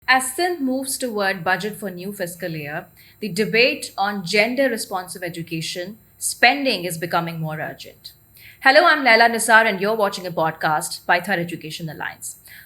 As Sindh moves toward budget for new fiscal year, the debate on gender responsive education spending is becoming more urgent. Hello, I'm Laila Nisar and you're watching a podcast by Thar Education Alliance.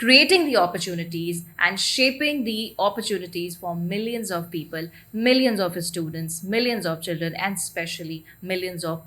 creating the opportunities and shaping the opportunities for millions of people, millions of students, millions of children and especially millions of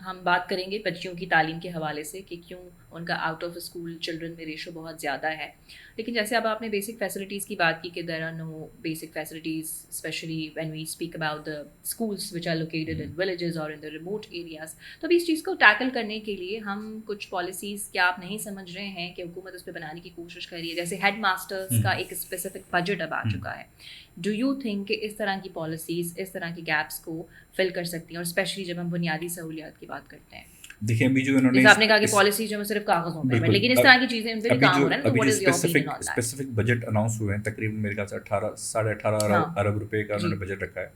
ہم بات کریں گے بچیوں کی تعلیم کے حوالے سے کہ کیوں ان کا آؤٹ آف اسکول چلڈرن میں ریشو بہت زیادہ ہے. لیکن جیسے اب آپ نے بیسک فیسلٹیز کی بات کی کہ there are no basic facilities specially when we speak about the schools which are located in villages اور ان دا ریموٹ ایریاز. تو اب اس چیز کو ٹیکل کرنے کے لیے ہم کچھ پالیسیز کیا آپ نہیں سمجھ رہے ہیں کہ حکومت اس پہ بنانے کی کوشش کر رہی ہے؟ جیسے ہیڈ ماسٹرس کا ایک اسپیسیفک بجٹ اب آ چکا ہے. ڈو یو تھنک کہ اس طرح کی پالیسیز اس طرح کی گیپس کو فل کر سکتی ہیں، اور اسپیشلی جب ہم بنیادی سہولیات کی بات کرتے ہیں؟ دیکھیں ابھی جو انہوں نے جیسے آپ نے کہا کہ پالیسی جو صرف کاغذوں پہ ہے، لیکن اس طرح کی چیزیں ان پہ بھی کام ہو رہا ہے، تو ابھی واٹ جو is your opinion on that? Specific budget announce ہوئے ہیں تقریباً میرے خیال سے 18.5 ارب روپے کا انہوں نے بجٹ رکھا ہے.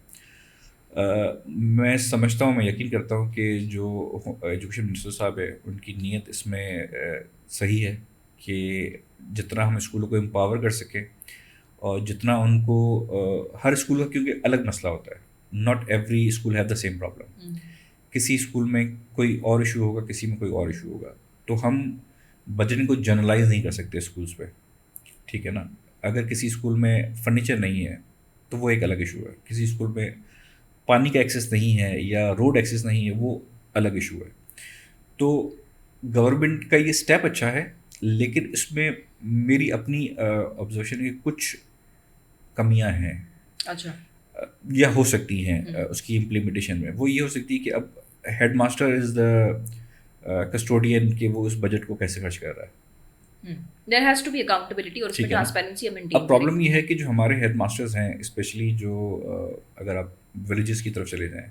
میں سمجھتا ہوں، میں یقین کرتا ہوں کہ جو ایجوکیشن منسٹر صاحب ہے ان کی نیت اس میں صحیح ہے کہ جتنا ہم اسکولوں کو امپاور کر سکیں اور جتنا ان کو ہر اسکول کا کیونکہ الگ مسئلہ ہوتا ہے، not every school have the same problem. کسی اسکول میں کوئی اور ایشو ہوگا، کسی میں کوئی اور ایشو ہوگا، تو ہم بجٹنگ کو جنرلائز نہیں کر سکتے اسکولس پہ، ٹھیک ہے نا. اگر کسی اسکول میں فرنیچر نہیں ہے تو وہ ایک الگ ایشو ہے. کسی اسکول میں پانی کا ایکسیس نہیں ہے یا روڈ ایکسیس نہیں ہے، وہ الگ ایشو ہے. تو گورنمنٹ کا یہ اسٹیپ اچھا ہے، لیکن اس میں میری اپنی آبزرویشن کی کچھ کمیاں ہیں. اچھا. یا ہو سکتی ہیں اس کی امپلیمنٹیشن میں. وہ یہ ہو سکتی ہے کہ اب headmaster is the custodian کہ وہ اس بجٹ کو کیسے خرچ کر رہا ہے. There has to be accountability اور اس میں ٹرانسپیرنسی ہم مینٹین. اب پرابلم یہ ہے کہ جو ہمارے ہیڈ ماسٹرز ہیں اسپیشلی جو اگر آپ ولیجز کی طرف چلے جائیں،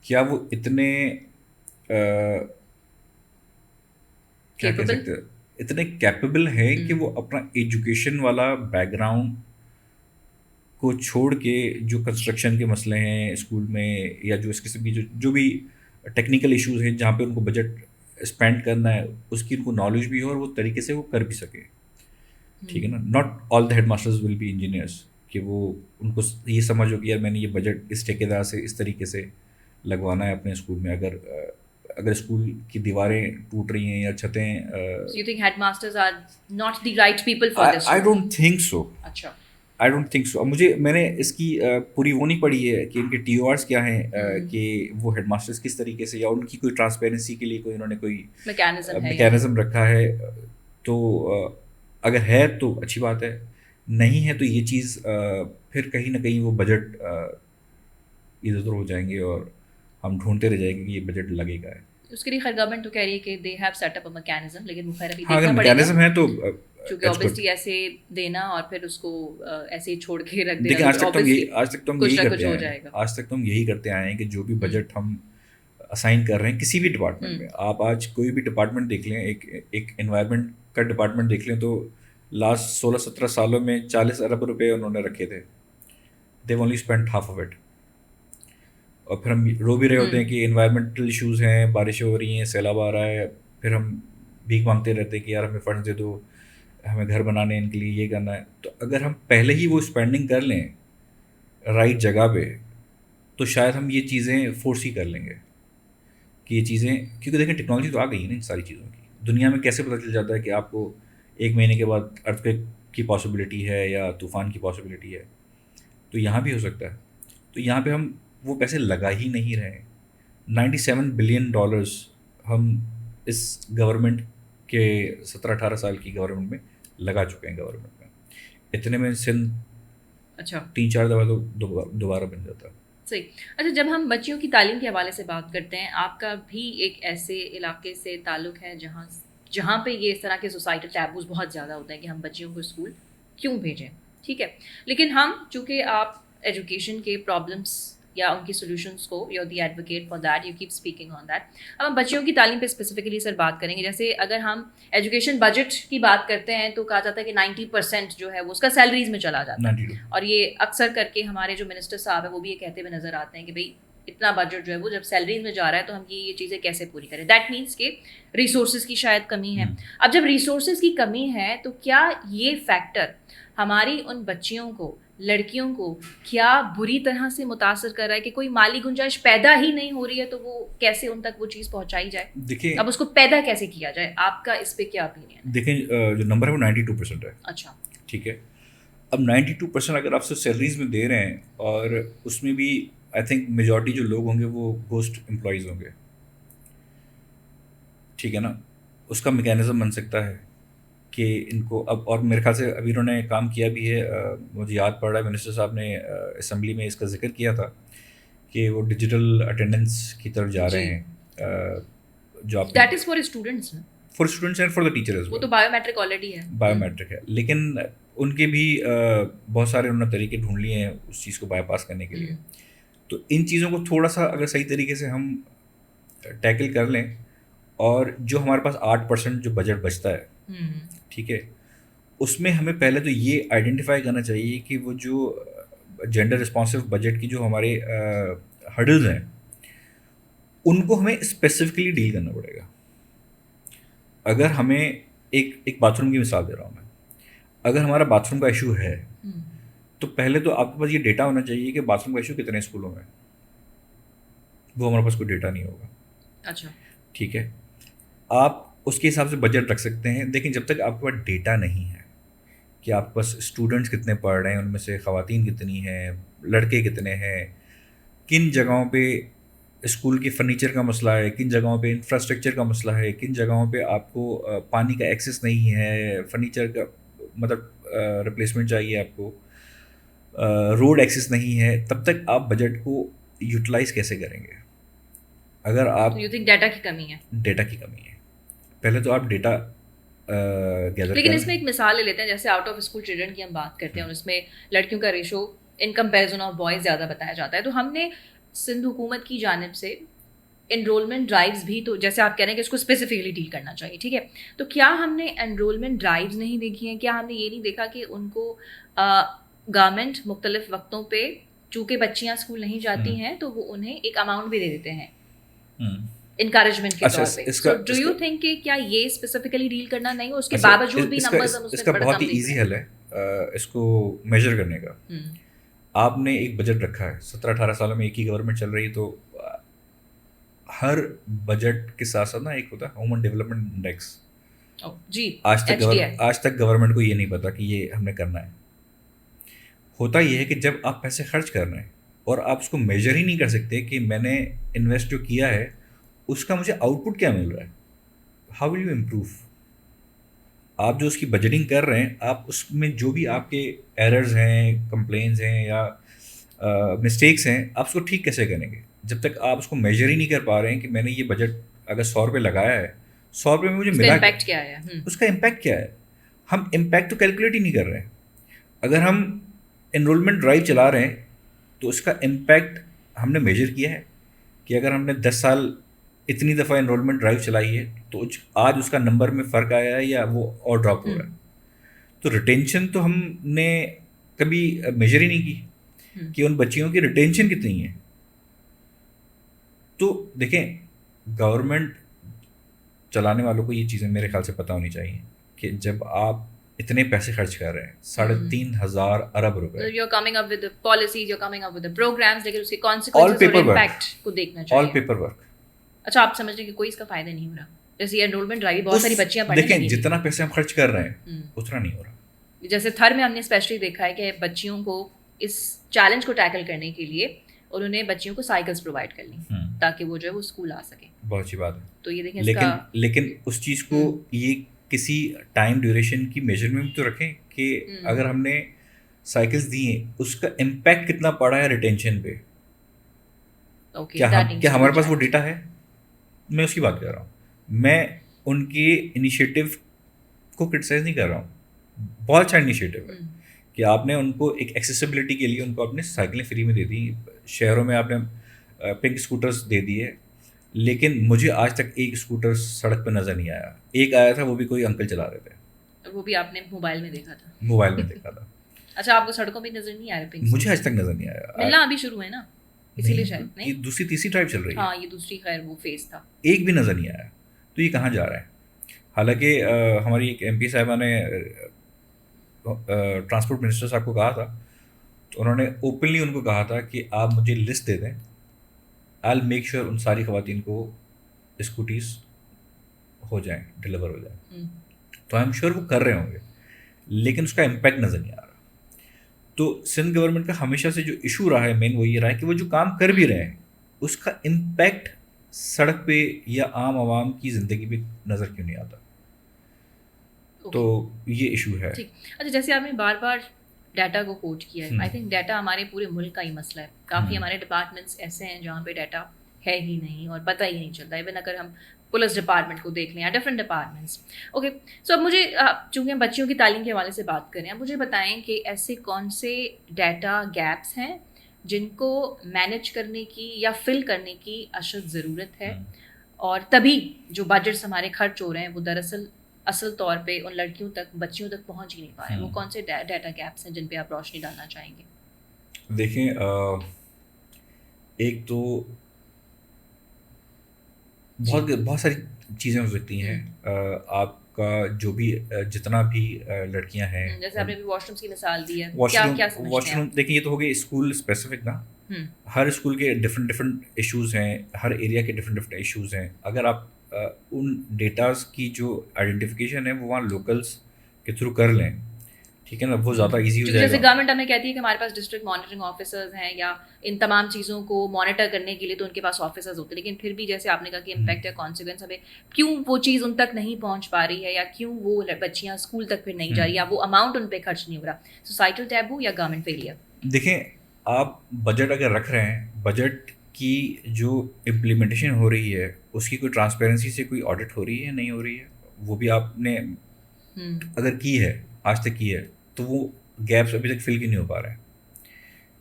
کیا وہ اتنے کیا کہہ سکتے ہیں، اتنے کیپیبل ہیں کہ وہ اپنا ایجوکیشن والا بیک گراؤنڈ کو چھوڑ کے جو کنسٹرکشن کے مسئلے ہیں اسکول میں یا جو اس قسم کی جو بھی ٹیکنیکل ایشوز ہیں جہاں پہ ان کو بجٹ اسپینڈ کرنا ہے، اس کی ان کو نالج بھی ہو اور وہ طریقے سے وہ کر بھی سکے. ٹھیک ہے نا. Not all the headmasters will be engineers کہ وہ ان کو یہ سمجھ ہو کہ یار میں نے یہ بجٹ اس ٹھیکیدار سے اس طریقے سے لگوانا ہے اپنے اسکول میں. اگر اسکول کی دیواریں ٹوٹ رہی ہیں یا چھتیں You think headmasters are not the right people for this? I don't think so. اچھا. I don't think so. میں نے اس کی پوری وہ نہیں پڑھی ہے کہ ان کے ٹی او آرس کیا ہیں کہ وہ ہیڈ ماسٹرس کس طریقے سے، یا ان کی کوئی ٹرانسپیرنسی کے لیے کوئی انہوں نے کوئی میکینزم رکھا ہے. تو اگر ہے تو اچھی بات ہے، نہیں ہے تو یہ چیز پھر کہیں نہ کہیں وہ بجٹ ادھر ادھر ہو جائیں گے اور ہم ڈھونڈتے رہ جائیں گے کہ یہ بجٹ لگے گا. اس کے لیے خیر گورنمنٹ تو کہہ رہی ہے کہ they have set up a mechanism, لیکن وہ خیر ابھی اگر دیکھنا پڑے گا. میکینزم ہے تو کیونکہ آبویسلی ایسے دینا اور پھر اس کو ایسے ہی چھوڑ کے رکھ دینا، دیکھیں آج تک تو ہم یہی کرتے ہو آئے جائے ہیں. گا. آج تک تو ہم یہی کرتے آئے ہیں کہ جو بھی بجٹ ہم اسائن کر رہے ہیں کسی بھی ڈپارٹمنٹ میں، آپ آج کوئی بھی ڈپارٹمنٹ دیکھ لیں، ایک انوائرمنٹ کا ڈپارٹمنٹ دیکھ لیں، تو لاسٹ 16-17 سالوں میں 40 ارب روپے انہوں نے رکھے تھے. They only spend half of it. اور پھر ہم رو بھی رہے ہوتے ہیں کہ انوائرمنٹل ایشوز ہیں، بارشیں ہو رہی ہیں، سیلاب آ رہا ہے، پھر ہم بھیک مانگتے رہتے ہیں کہ یار ہمیں فنڈس دے دو، ہمیں گھر بنانے ان کے لیے یہ کرنا ہے. تو اگر ہم پہلے ہی وہ اسپینڈنگ کر لیں رائٹ جگہ پہ تو شاید ہم یہ چیزیں فورس ہی کر لیں گے کہ یہ چیزیں، کیونکہ دیکھیں ٹیکنالوجی تو آ گئی ہے نا ان ساری چیزوں کی. دنیا میں کیسے پتہ چل جاتا ہے کہ آپ کو 1 مہینے کے بعد ارتھکویک کی پاسبلٹی ہے یا طوفان کی پاسبلٹی ہے، تو یہاں بھی ہو سکتا ہے. تو یہاں پہ ہم وہ پیسے لگا ہی نہیں رہے. $97 بلین ہم اس گورنمنٹ کے 17-18 سال کی گورنمنٹ میں لگا چکے ہیں. گورنمنٹ میں اتنے میں سندھ اچھا 3-4 دفعہ تو دوبارہ بن جاتا. صحیح. اچھا، جب ہم بچیوں کی تعلیم کے حوالے سے بات کرتے ہیں، آپ کا بھی ایک ایسے علاقے سے تعلق ہے جہاں پہ یہ اس طرح کے سوسائٹل ٹیبوز بہت زیادہ ہوتے ہیں کہ ہم بچیوں کو اسکول کیوں بھیجیں. ٹھیک ہے، لیکن ہم چونکہ آپ ایجوکیشن کے پرابلمس یا ان کی سولوشنس کو، you the advocate for that, you keep speaking on that. اب ہم بچیوں کی تعلیم پہ اسپیسیفکلی سر بات کریں گے. جیسے اگر ہم ایجوکیشن بجٹ کی بات کرتے ہیں تو کہا جاتا ہے کہ 90% جو ہے وہ اس کا سیلریز میں چلا جاتا ہے. اور یہ اکثر کر کے ہمارے جو منسٹر صاحب ہیں وہ بھی یہ کہتے ہوئے نظر آتے ہیں کہ بھائی اتنا بجٹ جو ہے وہ جب سیلریز میں جا رہا ہے تو ہم یہ چیزیں کیسے پوری کریں. دیٹ مینس کہ ریسورسز کی شاید کمی ہے. اب جب ریسورسز کی کمی ہے تو کیا یہ فیکٹر ہماری ان بچیوں کو، لڑکیوں کو کیا بری طرح سے متاثر کر رہا ہے کہ کوئی مالی گنجائش پیدا ہی نہیں ہو رہی ہے، تو وہ کیسے ان تک وہ چیز پہنچائی جائے؟ دیکھیں اب اس کو پیدا کیسے کیا جائے؟ آپ کا اس پہ کیا اوپینین ہے؟ دیکھیں جو نمبر ہے وہ 92% ہے. اچھا ٹھیک ہے. اب 92% اگر آپ سے سیلریز میں دے رہے ہیں اور اس میں بھی آئی تھنک میجورٹی جو لوگ ہوں گے وہ گھوسٹ امپلائیز ہوں گے. ٹھیک ہے نا, اس کا میکینزم بن سکتا ہے کہ ان کو اب, اور میرے خیال سے ابھی انہوں نے کام کیا بھی ہے, مجھے یاد پڑ رہا ہے منسٹر صاحب نے اسمبلی میں اس کا ذکر کیا تھا کہ وہ ڈیجیٹل اٹینڈنس کی طرف جا رہے ہیں, جو آپ دیٹ از فار اسٹوڈنٹس نا, for students and for the teacher as وہ ویل. تو بایو میٹرک آلریڈی ہے, بایو میٹرک ہے, لیکن ان کے بھی بہت سارے انہوں نے طریقے ڈھونڈ لیے ہیں اس چیز کو بائی پاس کرنے کے لیے. تو ان چیزوں کو تھوڑا سا اگر صحیح طریقے سے ہم ٹیکل کر لیں, اور جو ہمارے پاس 8% جو بجٹ بچتا ہے, ٹھیک ہے, اس میں ہمیں پہلے تو یہ آئیڈینٹیفائی کرنا چاہیے کہ وہ جو جینڈر رسپانسو بجٹ کی جو ہمارے ہرڈلز ہیں ان کو ہمیں اسپیسیفکلی ڈیل کرنا پڑے گا. اگر ہمیں ایک باتھ روم کی مثال دے رہا ہوں میں, اگر ہمارا باتھ روم کا ایشو ہے تو پہلے تو آپ کے پاس یہ ڈیٹا ہونا چاہیے کہ باتھ روم کا ایشو کتنے اسکولوں میں, وہ ہمارے پاس کوئی ڈیٹا نہیں ہوگا. اچھا ٹھیک ہے, آپ اس کے حساب سے بجٹ رکھ سکتے ہیں, لیکن جب تک آپ کے پاس ڈیٹا نہیں ہے کہ آپ کے پاس اسٹوڈنٹس کتنے پڑھ رہے ہیں, ان میں سے خواتین کتنی ہیں, لڑکے کتنے ہیں, کن جگہوں پہ اسکول کی فرنیچر کا مسئلہ ہے, کن جگہوں پہ انفراسٹرکچر کا مسئلہ ہے, کن جگہوں پہ آپ کو پانی کا ایکسیس نہیں ہے, فرنیچر کا مطلب ریپلیسمنٹ چاہیے آپ کو, روڈ ایکسیس نہیں ہے, تب تک آپ بجٹ کو یوٹیلائز کیسے کریں گے؟ اگر آپ یو تھنک ڈیٹا کی کمی ہے, ڈیٹا کی کمی ہے, پہلے تو آپ ڈیٹا گیدر لیکن کریں. اس میں ایک مثال لے لیتے ہیں, جیسے آؤٹ آف اسکول چلڈرن کی ہم بات کرتے ہیں اور اس میں لڑکیوں کا ratio in comparison of boys زیادہ بتایا جاتا ہے. تو ہم نے سندھ حکومت کی جانب سے انرولمنٹ ڈرائیوز بھی, تو جیسے آپ کہہ رہے ہیں کہ اس کو اسپیسیفکلی ڈیل کرنا چاہیے, ٹھیک ہے, تو کیا ہم نے انرولمنٹ ڈرائیوز نہیں دیکھی ہیں؟ کیا ہم نے یہ نہیں دیکھا کہ ان کو گورنمنٹ مختلف وقتوں پہ, چونکہ بچیاں اسکول نہیں جاتی ہیں تو وہ انہیں ایک اماؤنٹ بھی دے دیتے ہیں انکریجمنٹ کے طور پہ. سو ڈو یو تھنک کہ کیا یہ اسپیسیفکلی ڈیل کرنا نہیں, اور اس کے باوجود بھی نمبرز ہم اس کا بہت ہی ایزی حل ہے اس کو میجر کرنے کا. آپ نے ایک بجٹ رکھا ہے, 17-18 سالوں میں ایک ہی گورنمنٹ چل رہی, تو ہر بجٹ کے ساتھ ساتھ نا ایک ہوتا ہے ہیومن ڈیولپمنٹ انڈیکس. جی, آج تک گورنمنٹ کو یہ نہیں پتا کہ یہ ہم نے کرنا ہے. ہوتا یہ ہے کہ جب آپ پیسے خرچ کر رہے ہیں اور آپ اس کو میجر ہی نہیں کر سکتے کہ میں نے انویسٹ جو کیا ہے اس کا مجھے آؤٹ پٹ کیا مل رہا ہے, ہاؤ ول یو امپروو. آپ جو اس کی بجٹنگ کر رہے ہیں, آپ اس میں جو بھی آپ کے ایررز ہیں, کمپلینس ہیں یا مسٹیکس ہیں, آپ اس کو ٹھیک کیسے کریں گے جب تک آپ اس کو میجر ہی نہیں کر پا رہے ہیں کہ میں نے یہ بجٹ اگر 100 روپے لگایا ہے, 100 روپے میں مجھے ملا امپیکٹ کیا ہے, اس کا امپیکٹ کیا ہے. ہم امپیکٹ تو کیلکولیٹ ہی نہیں کر رہے ہیں. اگر ہم انرولمنٹ ڈرائیو چلا رہے ہیں تو اس کا امپیکٹ ہم نے میجر کیا ہے کہ اگر ہم نے 10 سال اتنی دفعہ انرولمنٹ ڈرائیو چلائی ہے تو آج اس کا نمبر میں فرق آیا ہے یا وہ اور ڈراپ ہو رہا ہے. تو ریٹینشن تو ہم نے کبھی میجر ہی نہیں کی کہ ان بچیوں کی ریٹینشن کتنی ہے. تو دیکھیں, گورنمنٹ چلانے والوں کو یہ چیزیں میرے خیال سے پتہ ہونی چاہیے کہ جب آپ اتنے پیسے خرچ کر رہے ہیں, 3,500 ارب روپے, you're coming up with the policies, you're coming up with the programs, لیکن اس کے consequences اور impact کو دیکھنا چاہیے. آل پیپر ورک. اچھا, آپ سمجھ رہے ہیں کہ کوئی اس کا فائدہ نہیں ہو رہا, جیسے یہ انرولمنٹ ڈرائیو بہت ساری بچیاں پڑھنے لگی. دیکھیں جتنا پیسے ہم خرچ کر رہے ہیں اتنا نہیں ہو رہا. جیسے تھر میں ہم نے اسپیشلی دیکھا ہے کہ بچیوں کو اس چیلنج کو ٹیکل کرنے کے لیے انہوں نے بچیوں کو سائیکلس پرووائڈ کر لی تاکہ وہ جو ہے وہ اسکول آ سکیں. بہت اچھی بات ہے. تو یہ دیکھیں لیکن اس چیز کو یہ کسی ٹائم ڈیوریشن کی میجرمنٹ تو رکھیں کہ اگر ہم نے سائیکلس دی ہیں اس کا امپیکٹ کتنا پڑا ہے ریٹینشن پہ. کیا ہمارے پاس وہ ڈیٹا ہے؟ میں اس کی بات کر رہا ہوں. میں ان کے انیشیٹو کو کرٹیسائز نہیں کر رہا ہوں. بہت اچھا انیشیٹو ہے کہ آپ نے ان کو ایک ایکسیسیبلٹی کے لیے ان کو اپنے سائیکلیں فری میں دے دی. شہروں میں آپ نے پنک اسکوٹرز دے دیے, لیکن مجھے آج تک ایک اسکوٹر سڑک پہ نظر نہیں آیا. ایک آیا تھا, وہ بھی کوئی انکل چلا رہے تھے, وہ بھی آپ نے موبائل میں دیکھا تھا. موبائل میں دیکھا تھا. اچھا, آپ کو سڑکوں پہ نظر نہیں آ رہے؟ مجھے آج تک نظر نہیں آیا. ملنا ابھی شروع ہے نا, اسی لیے شاید نہیں. یہ دوسری تیسری ڈرائیو چل رہی ہے. ہاں, یہ دوسری خیر وہ فیز تھا. ایک بھی نظر نہیں آیا. تو یہ کہاں جا رہا ہے؟ حالانکہ ہماری ایک ایم پی صاحبہ نے ٹرانسپورٹ منسٹر صاحب کو کہا تھا, تو انہوں نے اوپنلی ان کو کہا تھا کہ آپ مجھے لسٹ دے دیں, آئی ول میک شیور ان ساری خواتین کو اسکوٹیز ہو جائیں, ڈلیور ہو جائیں. تو آئی ایم شیور وہ کر رہے ہوں گے, لیکن اس کا امپیکٹ نظر نہیں آ رہا. تو سندھ گورنمنٹ کا ہمیشہ سے جو ایشو رہا ہے مین وہ یہ رہا ہے کہ وہ جو کام کر بھی رہے ہیں اس کا امپیکٹ سڑک پہ یا عام عوام کی زندگی پہ نظر کیوں نہیں آتا؟ تو یہ ایشو ہے. ٹھیک. اچھا جیسے آپ نے بار بار ڈیٹا کو کوٹ کیا ہے, آئی تھنک ڈیٹا ہمارے پورے ملک کا ہی مسئلہ ہے. کافی ہمارے ڈپارٹمنٹس ایسے ہیں جہاں پہ ڈیٹا ہے ہی نہیں اور پتہ ہی نہیں چلتا. ایون اگر ہم پولیس ڈپارٹمنٹ کو دیکھ لیں یا ڈفرینٹ ڈپارٹمنٹس. اوکے, سو اب مجھے چونکہ ہم بچیوں کی تعلیم کے حوالے سے بات کریں, اب مجھے بتائیں کہ ایسے کون سے ڈیٹا گیپس ہیں جن کو مینیج کرنے کی یا فل کرنے کی اشد ضرورت ہے, اور تبھی جو بجٹس ہمارے خرچ ہو رہے ہیں وہ دراصل اصل طور پہ ان لڑکیوں تک, بچیوں تک پہنچ ہی نہیں پا رہے ہیں. وہ کون سے ڈیٹا گیپس ہیں جن پہ آپ روشنی ڈالنا چاہیں گے؟ دیکھیں, ایک تو بہت ساری چیزیں ہو سکتی ہیں. آپ کا جو بھی جتنا بھی لڑکیاں ہیں, جیسے آپ نے بھی واش رومس کی مثال دی ہے, واش روم دیکھیں, یہ تو ہو گئی اسکول اسپیسیفک نا. ہر اسکول کے ڈفرینٹ ایشوز ہیں, ہر ایریا کے ڈفرینٹ ایشوز ہیں. اگر آپ ان ڈیٹاز کی جو آئیڈینٹیفیکیشن ہے وہ وہاں لوکلس کے تھرو کر لیں, ٹھیک ہے نا, وہ زیادہ ایزی ہو جائے گا. جیسے گورنمنٹ ہمیں کہتی ہے کہ ہمارے پاس ڈسٹرکٹ مانیٹرنگ آفیسرز ہیں یا ان تمام چیزوں کو مانیٹر کرنے کے لیے تو ان کے پاس آفیسرز ہوتے ہیں, لیکن پھر بھی جیسے آپ نے کہا کہ امپیکٹ یا کانسیکوینس ہمیں کیوں وہ چیز ان تک نہیں پہنچ پا رہی ہے, یا کیوں وہ بچیاں اسکول تک پھر نہیں جا رہی, یا وہ اماؤنٹ ان پہ خرچ نہیں ہو رہا. سوسائٹل ٹیبو یا گورنمنٹ فیلئر؟ دیکھیں, آپ بجٹ اگر رکھ رہے ہیں, بجٹ کی جو امپلیمنٹیشن ہو رہی ہے اس کی کوئی ٹرانسپیرنسی سے کوئی آڈٹ ہو رہی ہے نہیں ہو رہی ہے, وہ بھی آپ نے اگر کی ہے آج تک کی ہے تو وہ گیپس ابھی تک فل کی نہیں ہو پا رہے ہیں,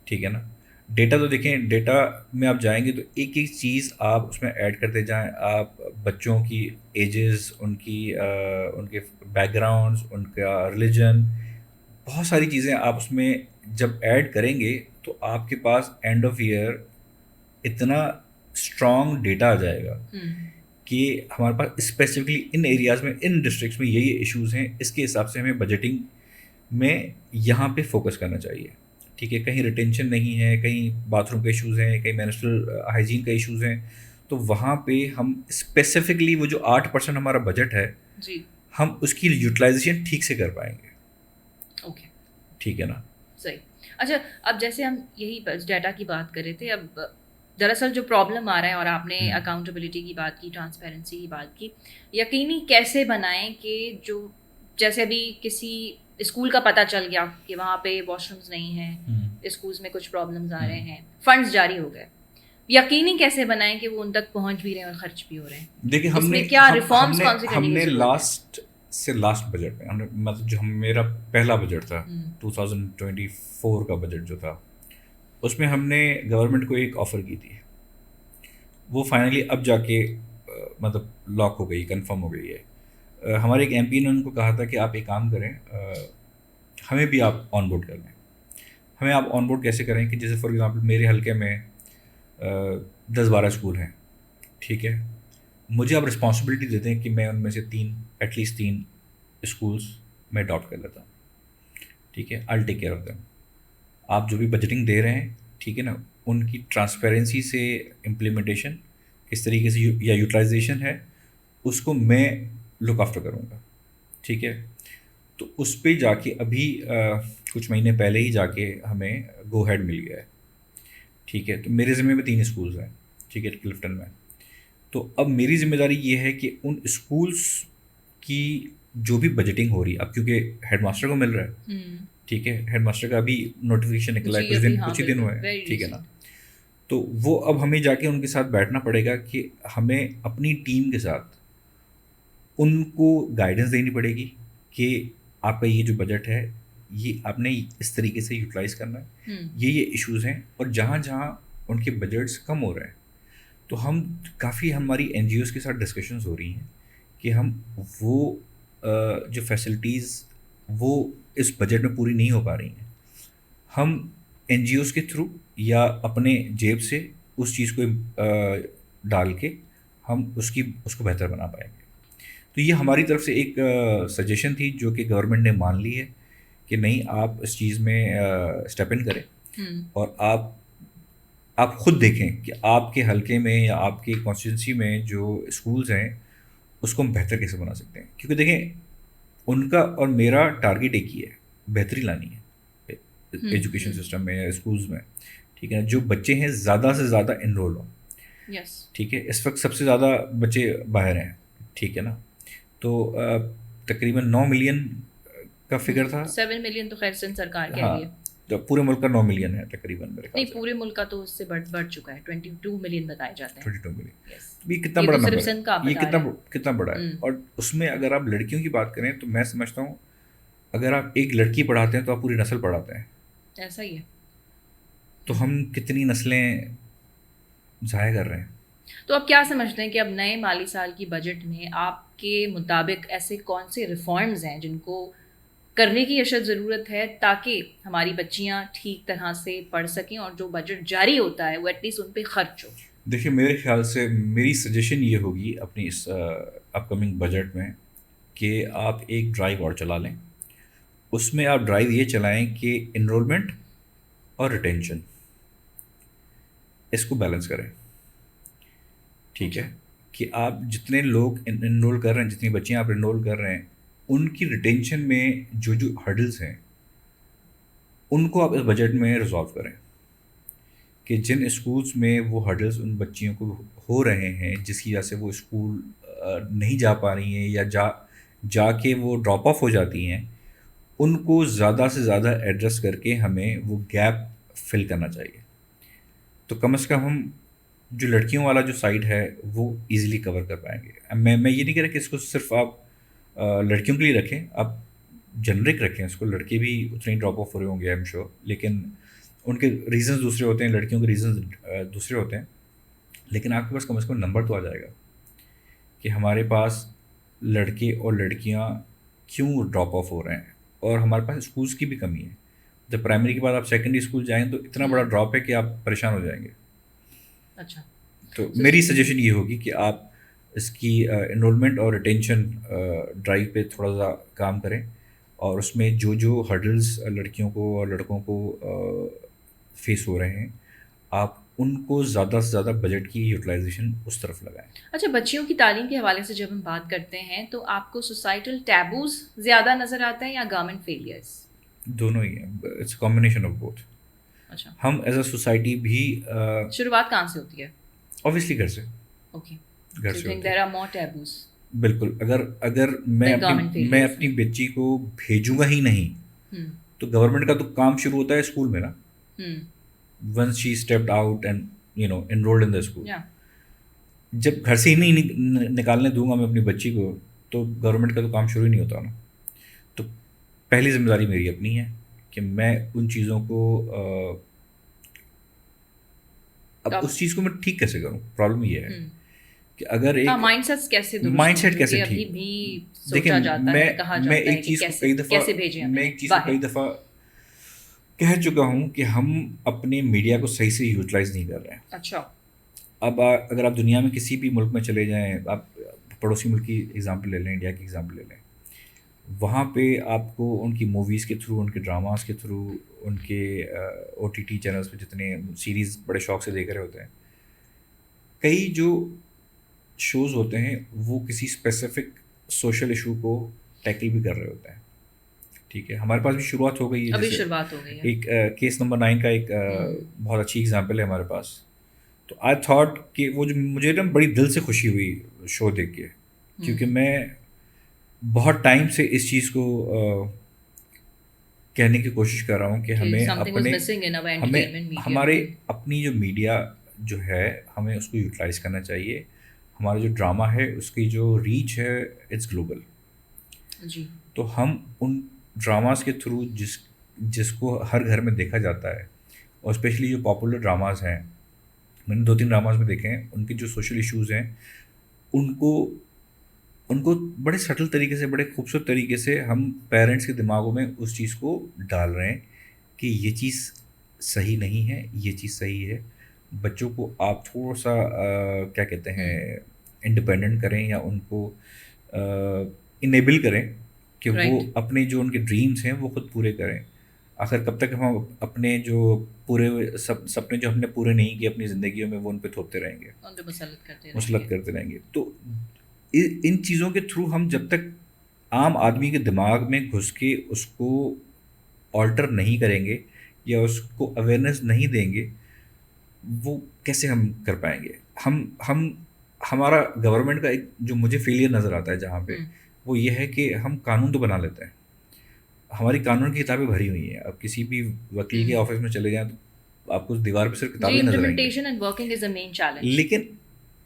ٹھیک ہے نا. ڈیٹا تو دیکھیں, ڈیٹا میں آپ جائیں گے تو ایک ایک چیز آپ اس میں ایڈ کرتے جائیں. آپ بچوں کی ایجز, ان کے بیک گراؤنڈس, ان کا ریلیجن, بہت ساری چیزیں آپ اس میں جب ایڈ کریں گے تو آپ کے پاس اینڈ آف ایئر اتنا اسٹرانگ ڈیٹا آ جائے گا کہ ہمارے پاس اسپیسیفکلی ان ایریاز میں, ان ڈسٹرکٹس میں یہ ایشوز ہیں, اس کے حساب سے ہمیں بجٹنگ میں یہاں پہ فوکس کرنا چاہیے, ٹھیک ہے. کہیں ریٹینشن نہیں ہے, کہیں باتھ روم کے ایشوز ہیں, کہیں مینسٹرل ہائیجین کا ایشوز ہیں, تو وہاں پہ ہم اسپیسیفکلی وہ جو 8% ہمارا بجٹ ہے جی, ہم اس کی یوٹیلائزیشن ٹھیک سے کر پائیں گے. اوکے, ٹھیک ہے نا. صحیح. اچھا, اب جیسے ہم یہی ڈیٹا کی بات کر رہے تھے, اب دراصل جو پرابلم آ رہا ہے, اور آپ نے اکاؤنٹیبلٹی کی بات کی, ٹرانسپیرنسی کی بات کی, یقینی کیسے بنائیں کہ جو جیسے ابھی کسی اسکول کا پتہ چل گیا کہ وہاں پہ واش رومز نہیں ہیں, اسکولس میں کچھ پرابلمز آ رہے ہیں, فنڈز جاری ہو گئے, یقینی کیسے بنائیں کہ وہ ان تک پہنچ بھی رہے ہیں اور خرچ بھی ہو رہے ہیں؟ دیکھیں, اس میں کیا ریفارمز کون سے کرنے کی ضرورت ہے؟ لاسٹ سے لاسٹ بجٹ میں, مطلب جو میرا پہلا بجٹ تھا 2024 کا بجٹ جو تھا, اس میں ہم نے گورنمنٹ کو ایک آفر کی تھی. وہ فائنلی اب جا کے مطلب لاک ہو گئی, کنفرم ہو گئی ہے. ہمارے ایک ایم پی نے ان کو کہا تھا کہ آپ ایک کام کریں, ہمیں بھی آپ آن بورڈ کر لیں. ہمیں آپ آن بورڈ کیسے کریں کہ جیسے فار ایگزامپل میرے حلقے میں 10-12 اسکول ہیں, ٹھیک ہے. مجھے آپ رسپانسبلٹی دیتے ہیں کہ میں ان میں سے ایٹ لیسٹ 3 اسکولس میں اڈاپٹ کر لیتا ہوں, ٹھیک ہے. آئی ٹیک کیئر آف دیم. آپ جو بھی بجٹنگ دے رہے ہیں, ٹھیک ہے نا, ان کی ٹرانسپیرنسی سے امپلیمنٹیشن کس طریقے سے یا یوٹیلائزیشن ہے اس کو میں لک آفٹر کروں گا, ٹھیک ہے. تو اس پہ جا کے ابھی کچھ مہینے پہلے ہی جا کے ہمیں گو ہیڈ مل گیا ہے, ٹھیک ہے. تو میرے ذمہ میں 3 اسکولس ہیں, ٹھیک ہے, کلفٹن میں. تو اب میری ذمہ داری یہ ہے کہ ان اسکولس کی جو بھی بجٹنگ ہو رہی ہے, اب کیونکہ ہیڈ ماسٹر کو مل رہا ہے, ٹھیک ہے, ہیڈ ماسٹر کا ابھی نوٹیفیکیشن نکلا ہے, کچھ ہی دن ہوئے ہیں, ٹھیک ہے نا. تو وہ اب ہمیں جا کے ان کے ساتھ بیٹھنا پڑے گا کہ ہمیں اپنی ٹیم کے ساتھ ان کو گائیڈنس دینی پڑے گی کہ آپ کا یہ جو بجٹ ہے یہ آپ نے اس طریقے سے یوٹیلائز کرنا ہے, یہ ایشوز ہیں. اور جہاں جہاں ان کے بجٹس کم ہو رہے ہیں تو ہم کافی, ہماری این جی اوز کے ساتھ ڈسکشنز ہو رہی ہیں کہ ہم وہ جو فیسلٹیز وہ اس بجٹ میں پوری نہیں ہو پا رہی ہیں, ہم این جی اوز کے تھرو یا اپنے جیب سے اس چیز کو ڈال کے ہم اس کو بہتر بنا پائیں گے. تو یہ ہماری طرف سے ایک سجیشن تھی جو کہ گورنمنٹ نے مان لی ہے کہ نہیں, آپ اس چیز میں اسٹیپ ان کریں, اور آپ خود دیکھیں کہ آپ کے حلقے میں یا آپ کی کانسٹیٹوئنسی میں جو اسکولز ہیں اس کو ہم بہتر کیسے بنا سکتے ہیں. کیونکہ دیکھیں, ان کا اور میرا ٹارگیٹ ایک ہی ہے, بہتری لانی ہے ایجوکیشن سسٹم میں یا اسکولز میں, ٹھیک ہے. جو بچے ہیں زیادہ سے زیادہ انرول ہوں. یس. ٹھیک ہے. اس وقت سب سے زیادہ بچے باہر ہیں. ٹھیک ہے نا. تو تقریباً 9 ملین کا فگر تھا. 7 ملین تو خیر سندھ سرکار کہہ ہاں رہی ہے. تو پورے ملک کا 9 ملین ہے تقریباً میرے خیال نہیں, سے. پورے ملک کا تو اس سے بڑھ چکا ہے, 22 ملین بتائے جاتے ہیں. 22 ملین. یس. یہ کتنا یہ بڑا تو صرف نمبر ہے. سندھ کا آپ یہ بتا رہے ہیں. کتنا بڑا ہے. اور اس میں اگر آپ لڑکیوں کی بات کریں تو میں سمجھتا ہوں اگر آپ ایک لڑکی پڑھاتے ہیں تو آپ پوری نسل پڑھاتے ہیں. ایسا ہی ہے. تو ہم کتنی نسلیں ضائع کر رہے ہیں. تو آپ کیا سمجھتے ہیں کہ اب نئے مالی سال کی بجٹ میں آپ کے مطابق ایسے کون سے ریفارمز ہیں جن کو کرنے کی اشد ضرورت ہے تاکہ ہماری بچیاں ٹھیک طرح سے پڑھ سکیں اور جو بجٹ جاری ہوتا ہے وہ ایٹ لیسٹ ان پہ خرچ ہو؟ دیکھیے میرے خیال سے میری سجیشن یہ ہوگی اپنی اس اپ کمنگ بجٹ میں کہ آپ ایک ڈرائیو اور چلا لیں. اس میں آپ ڈرائیو یہ چلائیں کہ انرولمنٹ اور ریٹینشن اس کو بیلنس کریں. ٹھیک ہے. کہ آپ جتنے لوگ انرول کر رہے ہیں, جتنی بچیاں آپ انرول کر رہے ہیں, ان کی ریٹینشن میں جو ہرڈلس ہیں ان کو آپ اس بجٹ میں ریزالو کریں. کہ جن اسکولس میں وہ ہرڈلس ان بچیوں کو ہو رہے ہیں جس کی وجہ سے وہ اسکول نہیں جا پا رہی ہیں یا جا کے وہ ڈراپ آف ہو جاتی ہیں, ان کو زیادہ سے زیادہ ایڈریس کر کے ہمیں وہ گیپ فل کرنا چاہیے. تو کم از کم ہم جو لڑکیوں والا جو سائڈ ہے وہ ایزیلی کور کر پائیں گے. میں یہ نہیں کہہ رہا کہ اس کو صرف آپ لڑکیوں کے لیے رکھیں, آپ جنرک رکھیں اس کو. لڑکے بھی اتنے ہی ڈراپ آف ہو رہے ہوں گے آئی ایم شیور, لیکن ان کے ریزنز دوسرے ہوتے ہیں, لڑکیوں کے ریزنز دوسرے ہوتے ہیں. لیکن آپ کے پاس کم از کم نمبر تو آ جائے گا کہ ہمارے پاس لڑکے اور لڑکیاں کیوں ڈراپ آف ہو رہے ہیں. اور ہمارے پاس اسکولس کی بھی کمی ہے. جب پرائمری کے بعد آپ سیکنڈری اسکول جائیں تو اتنا بڑا ڈراپ ہے کہ آپ پریشان ہو جائیں گے. اچھا. تو میری سجیشن یہ ہوگی کہ آپ اس کی انرولمنٹ اور ریٹینشن ڈرائیو پہ تھوڑا سا کام کریں, اور اس میں جو ہرڈلس لڑکیوں کو اور لڑکوں کو فیس ہو رہے ہیں آپ ان کو زیادہ سے زیادہ بجٹ کی یوٹیلائزیشن اس طرف لگائیں. اچھا, بچیوں کی تعلیم کے حوالے سے جب ہم بات کرتے ہیں تو آپ کو سوسائٹل ٹیبوز زیادہ نظر آتے ہیں یا گورنمنٹ فیلئرس؟ دونوں ہی ہیں. It's combination of both. اچھا. ہم ایز اے سوسائٹی بھی شروعات کہاں سے ہوتی ہے؟ اوبیسلی گھر سے. اوکے. گھر So you سے think ہوتی ہے. there are more taboos بالکل. اگر میں than government میں failures اپنی بچی کو بھیجوں گا ہی نہیں تو گورنمنٹ کا تو کام شروع ہوتا ہے اسکول میں نا. Once she stepped out and enrolled in the school. جب گھر سے ہی نہیں نکالنے دوں گا میں اپنی بچی کو تو گورنمنٹ کا تو کام شروع ہی نہیں ہوتا نا. تو پہلی ذمہ داری میری اپنی ہے کہ میں ان چیزوں کو اب اس چیز کو میں ٹھیک کیسے کروں. پرابلم یہ ہے کہ اگر ایک مائنڈ سیٹ کیسے درست مائنڈ سیٹ کیسے ابھی ٹھیک. بھی دیکھیں سوچا جاتا ہے, کہا میں جاتا ہے ایک کہ چیز کو کئی دفعہ کیسے بھیجیں میں ایک چیز کو کئی دفعہ کہہ چکا ہوں کہ ہم اپنے میڈیا کو صحیح سے یوٹیلائز نہیں کر رہے ہیں. اچھا. اب اگر آپ دنیا میں کسی بھی ملک میں چلے جائیں, آپ پڑوسی ملک کی ایگزامپل لے لیں, انڈیا کی ایگزامپل لے لیں, وہاں پہ آپ کو ان کی موویز کے تھرو, ان کے ڈراماز کے تھرو, ان کے او ٹی ٹی چینلس پہ جتنے سیریز بڑے شوق سے دیکھ رہے ہوتے ہیں, کئی جو شوز ہوتے ہیں وہ کسی اسپیسیفک سوشل ایشو کو ٹیکل بھی کر رہے ہوتے ہیں. ٹھیک ہے. ہمارے پاس بھی شروعات ہو گئی ہے. ابھی جیسے شروعات ہو گئی ہے. ایک کیس نمبر 9 کا ایک بہت اچھی ایگزامپل ہے ہمارے پاس. تو آئی تھاٹ کہ وہ جو مجھے نا بڑی دل سے خوشی ہوئی شو دیکھ کے, کیونکہ میں بہت ٹائم سے اس چیز کو کہنے کی کوشش کر رہا ہوں کہ ہمارے اپنی جو میڈیا جو ہے ہمیں اس کو یوٹیلائز کرنا چاہیے. ہمارا جو ڈرامہ ہے اس کی جو ریچ ہے اٹس گلوبل. جی. تو ہم ان ڈراماز کے تھرو جس کو ہر گھر میں دیکھا جاتا ہے, اور اسپیشلی جو پاپولر ڈراماز ہیں, میں نے 2-3 ڈراماز میں دیکھے ہیں, ان کے جو سوشل ایشوز ہیں ان کو بڑے سٹل طریقے سے, بڑے خوبصورت طریقے سے ہم پیرنٹس کے دماغوں میں اس چیز کو ڈال رہے ہیں کہ یہ چیز صحیح نہیں ہے, یہ چیز صحیح ہے. بچوں کو آپ تھوڑا سا کیا کہتے ہیں انڈیپینڈنٹ کریں یا ان کو انیبل کریں کہ وہ اپنے جو ان کے ڈریمز ہیں وہ خود پورے کریں. آخر کب تک ہم اپنے جو پورے سپنے جو ہم نے پورے نہیں کیے اپنی زندگیوں میں وہ ان پہ تھوپتے رہیں گے, مسلط کرتے رہیں گے. تو ان چیزوں کے تھرو ہم جب تک عام آدمی کے دماغ میں گھس کے اس کو آلٹر نہیں کریں گے یا اس کو اویئرنیس نہیں دیں گے, وہ کیسے ہم کر پائیں گے؟ ہم ہمارا گورنمنٹ کا ایک جو مجھے فیلئر نظر آتا ہے جہاں پہ، وہ یہ ہے کہ ہم قانون تو بنا لیتے ہیں، ہماری قانون کی کتابیں بھری ہوئی ہیں، اب کسی بھی وکیل کے آفس میں چلے جائیں تو آپ کو اس دیوار پہ صرف جی کتابیں نظر آئیں گی، implementation and working is the main challenge. لیکن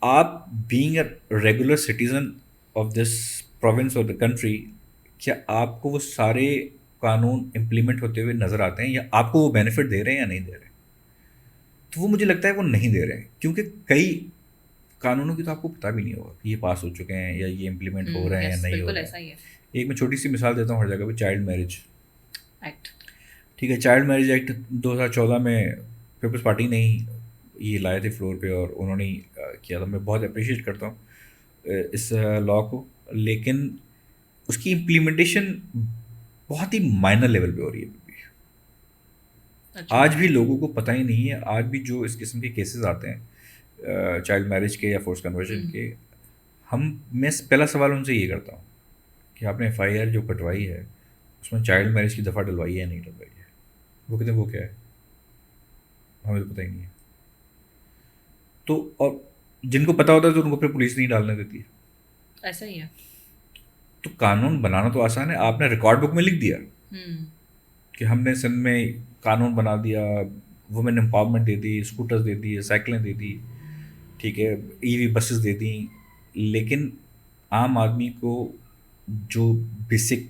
آپ being a regular citizen of this province اور دا کنٹری، کیا آپ کو وہ سارے قانون امپلیمنٹ ہوتے ہوئے نظر آتے ہیں، یا آپ کو وہ بینیفٹ دے رہے ہیں یا نہیں دے رہے؟ تو وہ مجھے لگتا ہے وہ نہیں دے رہے ہیں، کیونکہ کئی قانونوں کی تو آپ کو پتہ بھی نہیں ہوگا کہ یہ پاس ہو چکے ہیں یا یہ امپلیمنٹ ہو رہے ہیں یا نہیں ہو بالکل رہے ایسا ہی ہیں. ہے. ایک میں چھوٹی سی مثال دیتا ہوں ہر جگہ پہ، چائلڈ میرج ایکٹ. ٹھیک ہے، چائلڈ میرج ایکٹ 2014 میں پیپلز پارٹی نے ہی یہ لائے تھے فلور پہ، اور انہوں نے کیا تھا. میں بہت اپریشیٹ کرتا ہوں اس لاء کو، لیکن اس کی امپلیمنٹیشن بہت ہی مائنر لیول پہ ہو رہی ہے. آج بھی لوگوں کو پتہ ہی نہیں ہے، آج بھی جو اس قسم کے کیسز آتے ہیں چائلڈ میرج کے یا فورس کنورژن کے، میں پہلا سوال ان سے یہ کرتا ہوں کہ آپ نے ایف آئی آر جو کٹوائی ہے اس میں چائلڈ میرج کی دفعہ ڈلوائی ہے یا نہیں ڈلوائی ہے؟ وہ کہتے ہیں وہ کیا ہے، ہمیں تو پتہ ہی نہیں ہے. تو اور جن کو پتہ ہوتا ہے تو ان کو پھر پولیس نہیں ڈالنے دیتی ہے. ایسا ہی ہے. تو قانون بنانا تو آسان ہے، آپ نے ریکارڈ بک میں لکھ دیا کہ ہم نے سندھ میں قانون بنا دیا، وومن امپاورمنٹ دے دی، اسکوٹرز دے دی، سائیکلیں دے دی، ٹھیک ہے، ای وی بسز دے دیں، لیکن عام آدمی کو جو بیسک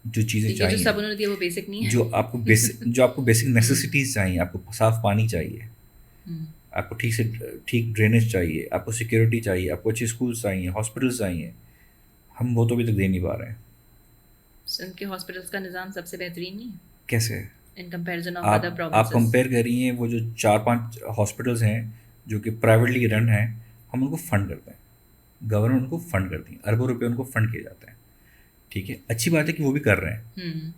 جو چیزیں جو چاہیے، سب انہوں نے دیا وہ بیسک نہیں ہے. جو آپ کو بیسک نیسیسٹیز چاہیے، آپ کو صاف پانی چاہیے، آپ کو ٹھیک ڈرینیج چاہیے، آپ کو سیکورٹی چاہیے، آپ کو اچھے اسکولس چاہیے، ہاسپٹلس چاہیے، ہم وہ تو ابھی تک دے نہیں پا رہے ہیں. سندھ کے ہاسپٹلس کا نظام سب سے بہترین نہیں ہے کیسے؟ ان کمپیریزن آف ادر آپ پروونسز. کمپیئر کر رہی ہیں وہ جو 4-5 ہاسپٹلس ہیں جو کہ پرائیویٹلی رن ہیں، ہم ان کو فنڈ کرتے ہیں، گورنمنٹ ان کو فنڈ کرتی ہیں، اربوں روپے ان کو فنڈ کیے جاتے ہیں. ٹھیک ہے، اچھی بات ہے کہ وہ بھی کر رہے ہیں،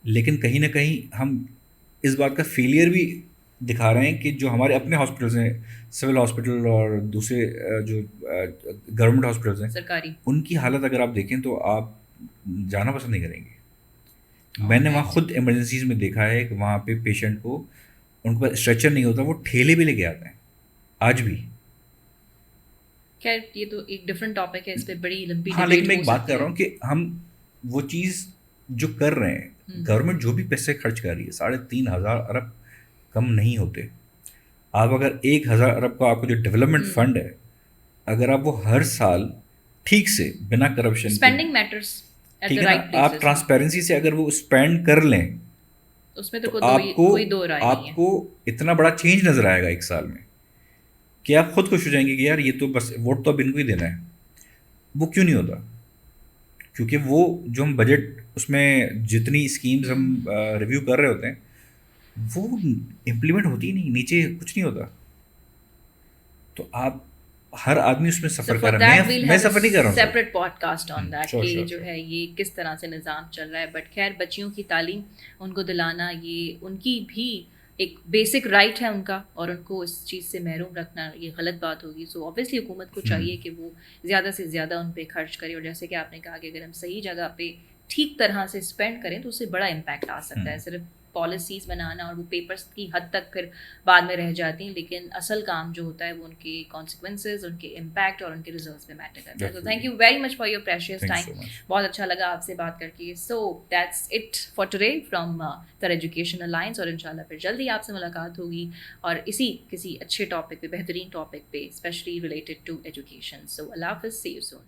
لیکن کہیں نہ کہیں ہم اس بات کا فیلئر بھی دکھا رہے ہیں کہ جو ہمارے اپنے ہاسپٹلس ہیں، سول ہاسپٹل اور دوسرے جو گورنمنٹ ہاسپٹلس ہیں، سرکاری، ان کی حالت اگر آپ دیکھیں تو آپ جانا پسند نہیں کریں گے. میں نے وہاں خود ایمرجنسیز میں دیکھا ہے کہ وہاں پہ پیشنٹ کو ان کے پاس اسٹریچر نہیں ہوتا، وہ ٹھیلے بھی لے کے آتے ہیں آج بھی. خیر یہ تو ایک ڈفرینٹ ٹاپک ہے، اس پہ بڑی لمبی ہاں، لیکن ڈیبیٹ میں ہو ایک بات سکتی کر رہا ہے. ہوں کہ ہم وہ چیز جو کر رہے ہیں، گورنمنٹ جو بھی پیسے خرچ کر رہی ہے، 3,500 ارب کم نہیں ہوتے. آپ اگر 1,000 ارب کا آپ کو جو ڈیولپمنٹ فنڈ ہے، اگر آپ وہ ہر سال ٹھیک سے بنا کرپشن کے، اسپینڈنگ میٹرس ایٹ ٹھیک دا ہے نا، رائٹ آپ پلیسز، ٹرانسپیرنسی سے اگر وہ اسپینڈ کر لیں اس میں تو تو کوئی دو رائے نہیں ہے. آپ کو اتنا بڑا چینج نظر آئے گا ایک سال میں کہ آپ خود خوش ہو جائیں گے کہ یار یہ تو بس ووٹ تو اب ان کو ہی دینا ہے. وہ کیوں نہیں ہوتا؟ کیونکہ وہ جو ہم بجٹ اس میں جتنی اسکیمز ہم ریویو کر رہے ہوتے ہیں وہ امپلیمنٹ ہوتی ہی نہیں، نیچے کچھ نہیں ہوتا. تو آپ ہر آدمی اس میں سفر کر رہا ہے، میں سفر نہیں کر رہا ہوں. Separate podcast on that کہ sure. جو ہے یہ کس طرح سے نظام چل رہا ہے. بٹ خیر بچیوں کی تعلیم ان کو دلانا یہ ان کی بھی ایک بیسک رائٹ ہے ان کا، اور ان کو اس چیز سے محروم رکھنا یہ غلط بات ہوگی. سو اوبیسلی حکومت کو چاہیے کہ وہ زیادہ سے زیادہ ان پہ خرچ کرے، اور جیسے کہ آپ نے کہا کہ اگر ہم صحیح جگہ پہ ٹھیک طرح سے اسپینڈ کریں تو اس سے بڑا امپیکٹ آ سکتا ہے. صرف پالیسیز بنانا اور وہ پیپرس کی حد تک پھر بعد میں رہ جاتی ہیں، لیکن اصل کام جو ہوتا ہے وہ ان کے کانسیکوینسز، ان کے امپیکٹ اور ان کے ریزلٹس پہ میٹر کرتا ہے. تو thank you very much for your precious time. بہت اچھا لگا آپ سے بات کر کے. So that's it for today from the Education Alliance, اور انشاءاللہ پھر جلدی آپ سے ملاقات ہوگی اور کسی اچھے ٹاپک پہ، بہترین ٹاپک پہ، اسپیشلی ریلیٹڈ ٹو ایجوکیشن. سو اللہ حافظ، سی یو سون.